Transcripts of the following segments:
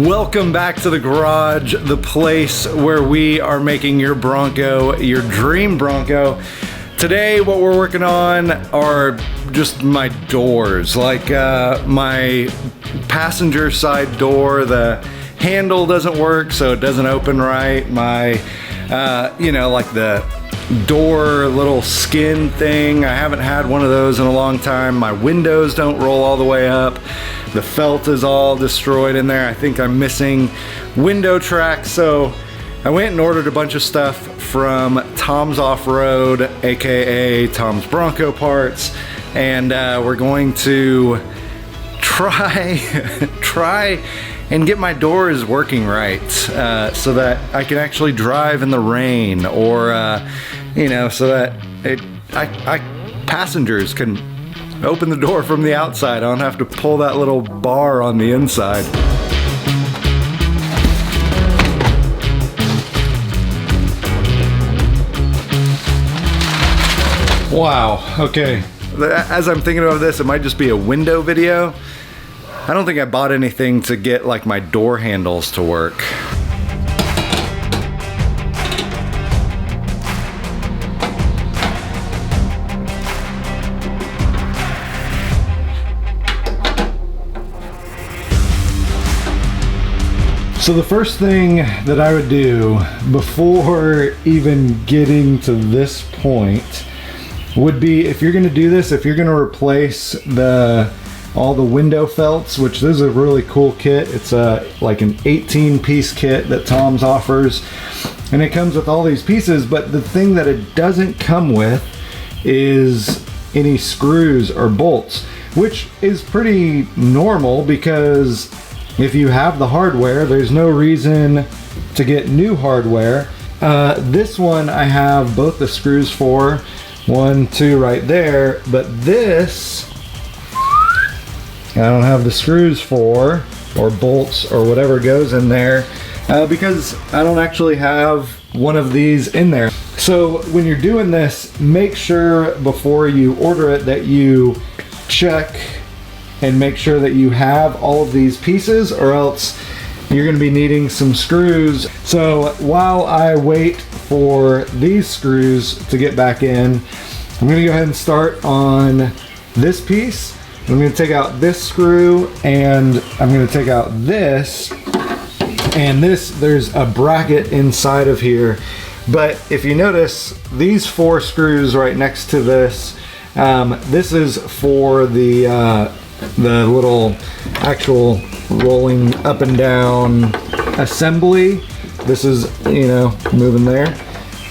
Welcome back to the garage, the place where we are making your Bronco, your dream Bronco. Today what we're working on are just my doors, like my passenger side door. The handle doesn't work, so it doesn't open right. My, like the door little skin thing, I haven't had one of those in a long time. My windows don't roll all the way up. The felt is all destroyed in there. I think I'm missing window tracks, so I went and ordered a bunch of stuff from Toms Offroad, aka Toms Bronco parts, and we're going to try and get my doors working right, so that I can actually drive in the rain, or so that passengers can open the door from the outside. I don't have to pull that little bar on the inside. Wow, okay. As I'm thinking about this, it might just be a window video. I don't think I bought anything to get like my door handles to work. So the first thing that I would do before even getting to this point would be, if you're gonna do this, if you're gonna replace all the window felts, which this is a really cool kit. It's like an 18-piece kit that Toms offers, and it comes with all these pieces, but the thing that it doesn't come with is any screws or bolts, which is pretty normal because if you have the hardware, there's no reason to get new hardware. This one I have both the screws for, 1, 2 right there, but this I don't have the screws for, or bolts, or whatever goes in there, because I don't actually have one of these in there. So when you're doing this, make sure before you order it that you check and make sure that you have all of these pieces, or else you're going to be needing some screws. So while I wait for these screws to get back in, I'm going to go ahead and start on this piece. I'm going to take out this screw, and I'm going to take out this, and there's a bracket inside of here. But if you notice, these 4 screws right next to this, this is for the little actual rolling up and down assembly. This is, moving there.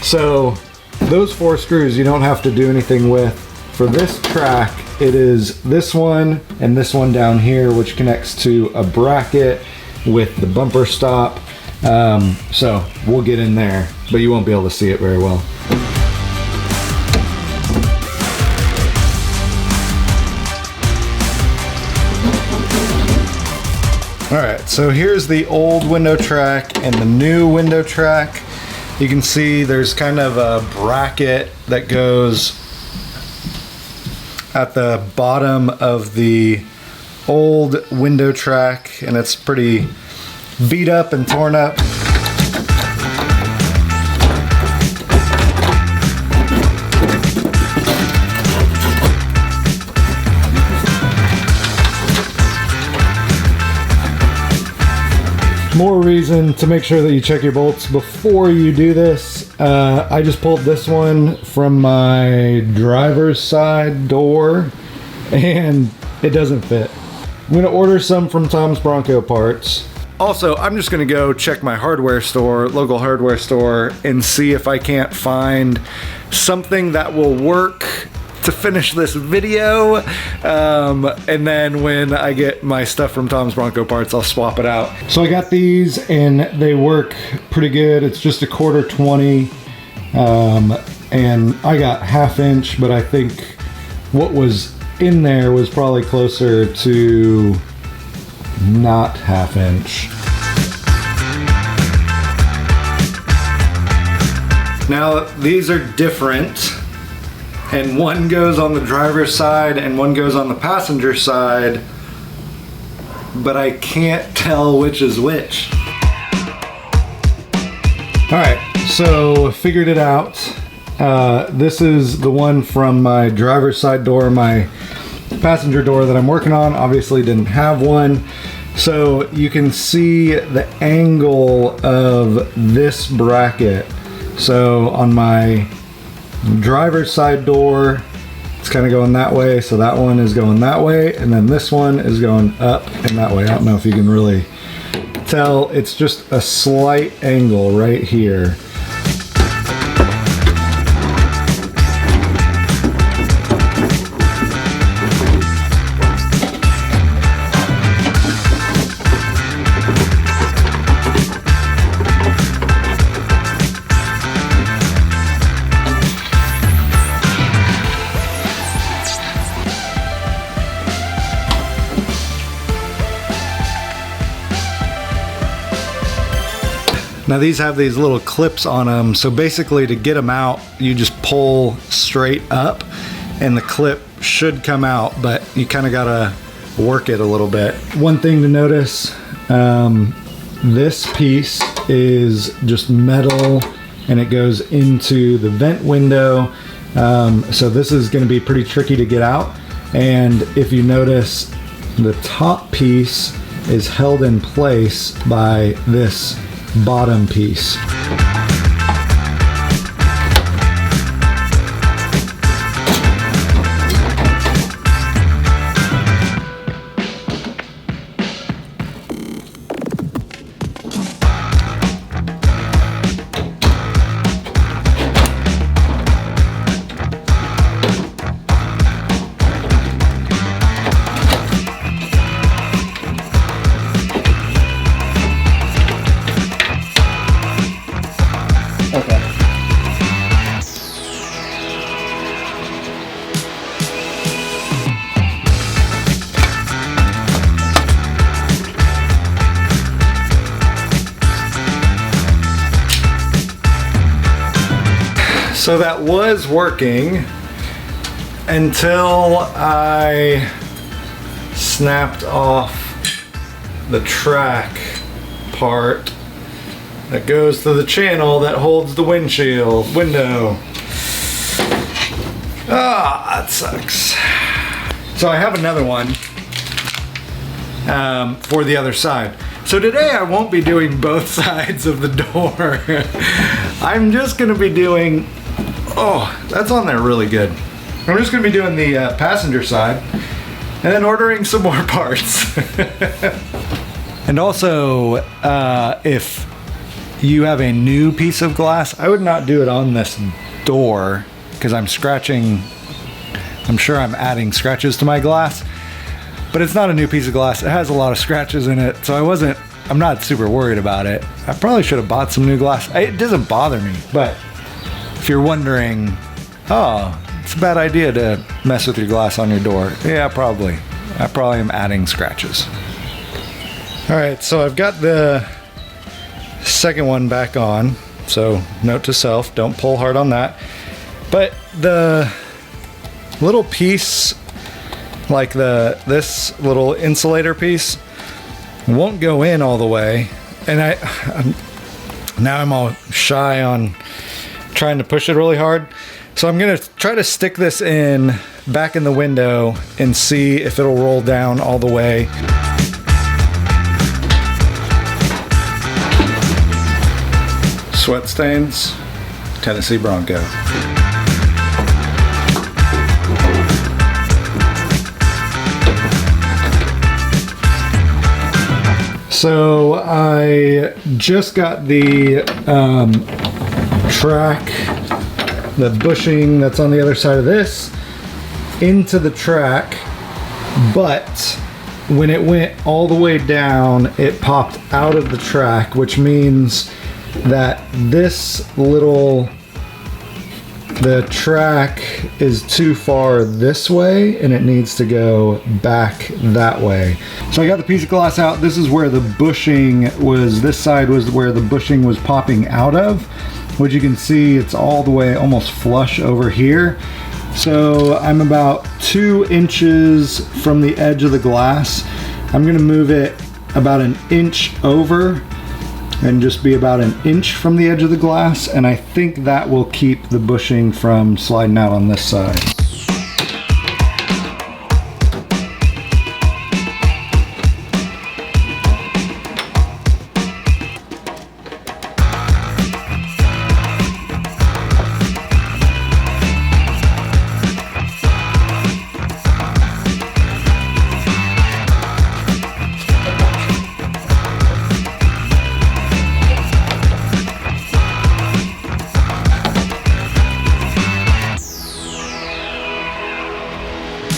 So those 4 screws you don't have to do anything with. For this track, it is this one and this one down here, which connects to a bracket with the bumper stop. So we'll get in there, but you won't be able to see it very well. Alright, so here's the old window track and the new window track. You can see there's kind of a bracket that goes at the bottom of the old window track, and it's pretty beat up and torn up. More reason to make sure that you check your bolts before you do this. I just pulled this one from my driver's side door, and it doesn't fit. I'm gonna order some from Toms Bronco parts. Also, I'm just gonna go check my hardware store, local hardware store, and see if I can't find something that will work to finish this video, and then when I get my stuff from Toms Bronco parts, I'll swap it out. So I got these, and they work pretty good. It's just a 1/4 20, and I got 1/2 inch, but I think what was in there was probably closer to not 1/2 inch. Now these are different, and one goes on the driver's side and one goes on the passenger side. but I can't tell which is which. All right, so figured it out. This is the one from my driver's side door, my passenger door that I'm working on. Obviously didn't have one. So you can see the angle of this bracket. So on my driver's side door, it's kind of going that way. So that one is going that way. And then this one is going up and that way. I don't know if you can really tell. It's just a slight angle right here. Now these have these little clips on them, so basically to get them out, you just pull straight up and the clip should come out, but you kind of gotta work it a little bit. One thing to notice, this piece is just metal and it goes into the vent window, so this is gonna be pretty tricky to get out. And if you notice, the top piece is held in place by this bottom piece. So that was working until I snapped off the track part that goes to the channel that holds the window. Ah, that sucks. So I have another one for the other side. So today I won't be doing both sides of the door. I'm just gonna be doing, oh, that's on there really good. I'm just gonna be doing the passenger side and then ordering some more parts. And also, if you have a new piece of glass, I would not do it on this door because I'm scratching, I'm sure I'm adding scratches to my glass, but it's not a new piece of glass. It has a lot of scratches in it, so I'm not super worried about it. I probably should have bought some new glass. It doesn't bother me, but if you're wondering, oh, it's a bad idea to mess with your glass on your door. Yeah, probably. I probably am adding scratches. All right, so I've got the second one back on. So note to self, don't pull hard on that. But the little piece, like this little insulator piece, won't go in all the way. And now I'm all shy on trying to push it really hard. So I'm gonna try to stick this in back in the window and see if it'll roll down all the way. Sweat stains, Tennessee Bronco. So I just got the track, the bushing that's on the other side of this, into the track, but when it went all the way down, it popped out of the track, which means that the track is too far this way and it needs to go back that way. So I got the piece of glass out. This is where the bushing was, this side was where the bushing was popping out of, which you can see it's all the way almost flush over here. So I'm about 2 inches from the edge of the glass. I'm gonna move it about an inch over and just be about an inch from the edge of the glass, and I think that will keep the bushing from sliding out on this side.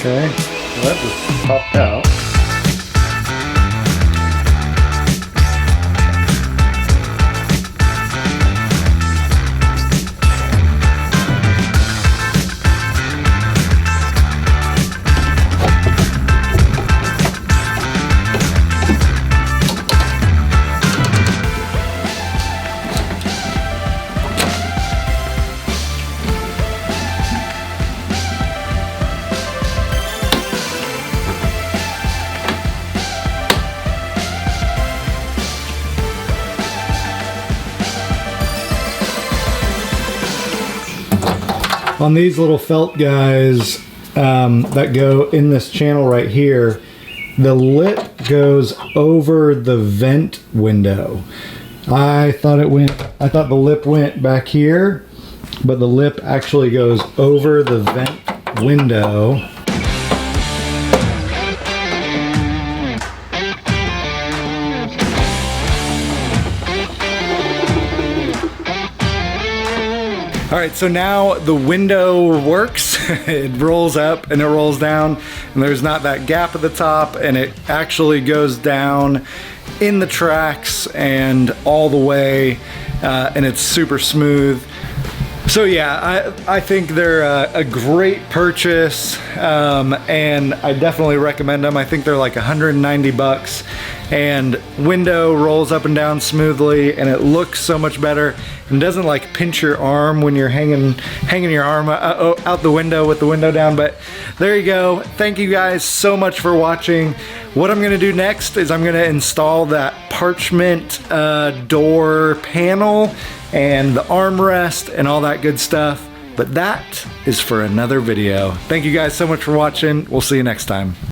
Okay, so that just popped out. On these little felt guys that go in this channel right here, the lip goes over the vent window. I thought the lip went back here, but the lip actually goes over the vent window. All right, so now the window works. It rolls up and it rolls down, and there's not that gap at the top, and it actually goes down in the tracks and all the way, and it's super smooth. So yeah, I think they're a great purchase, and I definitely recommend them. I think they're like 190 bucks, and window rolls up and down smoothly, and it looks so much better and doesn't like pinch your arm when you're hanging your arm out the window with the window down. But there you go. Thank you guys so much for watching. What I'm gonna do next is I'm gonna install that parchment door panel and the armrest and all that good stuff. But that is for another video. Thank you guys so much for watching. We'll see you next time.